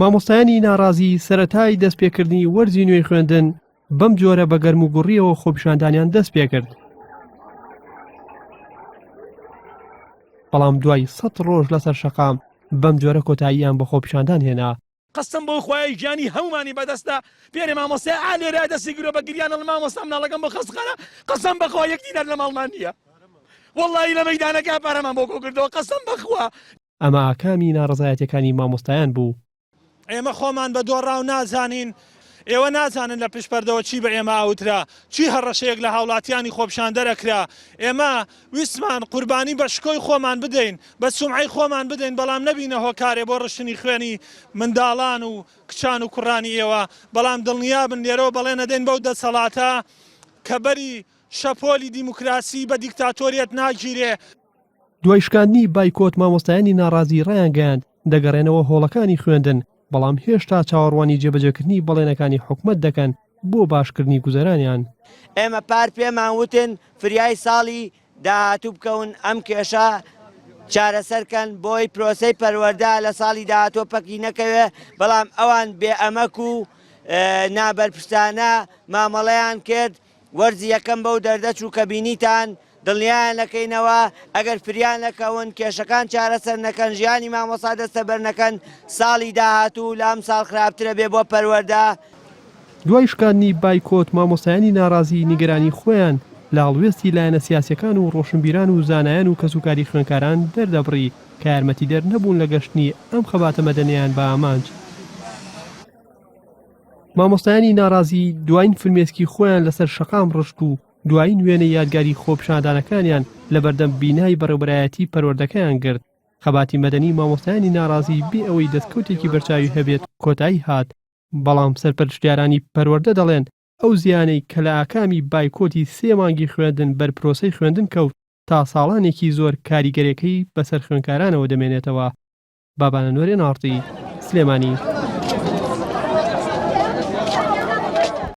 مامۆستایانی ناڕازی سەرەتای دەستپێکردنی وەرزی نوێی خوێندن بەم جۆرە بە گەرم و گوڕیەوە خۆپیشاندانیان دەست پێ کرد. بەڵام دوای 100 ڕۆژ لەسەر شەقام بەم جۆرە کۆتاییان بە خۆپیشاندان هێنا. قسم بۆ خوای گیانی هەمومانی بەدەستە پێرێ مامۆستای ئالێرە دەستی گرۆ بە گریانە لە مامۆستام ناڵەکەم بە خەسخەرە قسم بەخوا یەک دینار لە ماڵمان نییە وەڵڵاهی لە مەیدانەکە پارەمان بۆ کۆکردەوە قسم بەخوا. ئەمە ئاکامی ناڕەزایەتەکانی مامۆستایان بوو. ئێمە خۆمان بە دۆڕاو نازانین، ئێوە نازانن لە پشپەردەوە چی بە ئێمە ئاوترا، چی هەڕەشەیەک لە هاوڵاتیانی خۆپیشان دەرەکرا. ئێمە ویسمان قوربانی بە شکۆی خۆمان بدەین، بە سومعی خۆمان بدەین، بەڵام نەبینە هۆکارێ بۆ ڕشتنی خوێنی منداڵان و کچان و کوڕانی ئێوە. بەڵام دڵنیابن لێرەوە بەڵێ نەدەین بەو دەسەڵاتە کە بەری شەپۆلی دیموکراسی بە دیکتاتۆریەت ناگیرێ. دوای شکاندنی بایکۆت مامۆستایانی ناڕازی ڕایانگەیاند دەگەڕێنەوە هۆڵەکانی خوێندن، بەڵام هێشتا چاوەڕوانی جێبەجێکردنی بەڵێنەکانی حکومەت دەکەن بۆ باشکردنی گوزەرانیان. ئێمە پار پێمان وتن فریای ساڵی داهاتوو بکەون ئەم کێشە چارەسەرکەن بۆی پرۆسەی پەروەردە لە ساڵی داهاتوو پەکی نەکەوێ، بەڵام ئەوان بێ ئەمەک و نابەرپرسانە مامەڵەیان کرد وەرزی یەکەم بەو دەردەچوو کە بینیتان دڵنیایان نەکەینەوە ئەگەر فریان نەکەون کێشەکان چارەسەر نەکەن ژیانی مامۆستا دەستەبەر نەکەن ساڵی داهاتوو لە ئەم ساڵ خراپترە بێ بۆ پەروەردە. دوای شکاندنی بایکۆت مامۆستایانی ناڕازی نیگەرانی خۆیان لە هەڵوێستی لایەنە سیاسیەکان و ڕۆشنبیران و زانایان و کەسوکاری خوێنکاران دەردەبڕی کە یارمەتیدەر نەبوون لە گەشتنی ئەم خەباتە مەدەنیان بە ئامانج. مامۆستایانی ناڕازی دوایین فرمێسکی خۆیان لەسەر شەقام ڕشت و دوایین وێنە یادگاری خۆپیشاندانەکانیان لە بەردەم بینای بەڕێوەبەرایەتی پەروەردەکەیان گرت. خەباتی مەدەنی مامۆستایانی ناڕازی بێ ئەوەی دەستکەوتێکی بەرچاوی هەبێت کۆتایی هات، بەڵام سەرپەرشتیارانی پەروەردە دەڵێن ئەو زیانەی کە لە ئاکامی بایکۆتی 3 مانگی خوێندن بەر پرۆسەی خوێندن کەوت تا ساڵانێکی زۆر کاریگەرەکەی بەسەر خوێنکارانەوە دەمێنێتەوە. بابانە نوێرێن ئاڕتی، سلێمانی.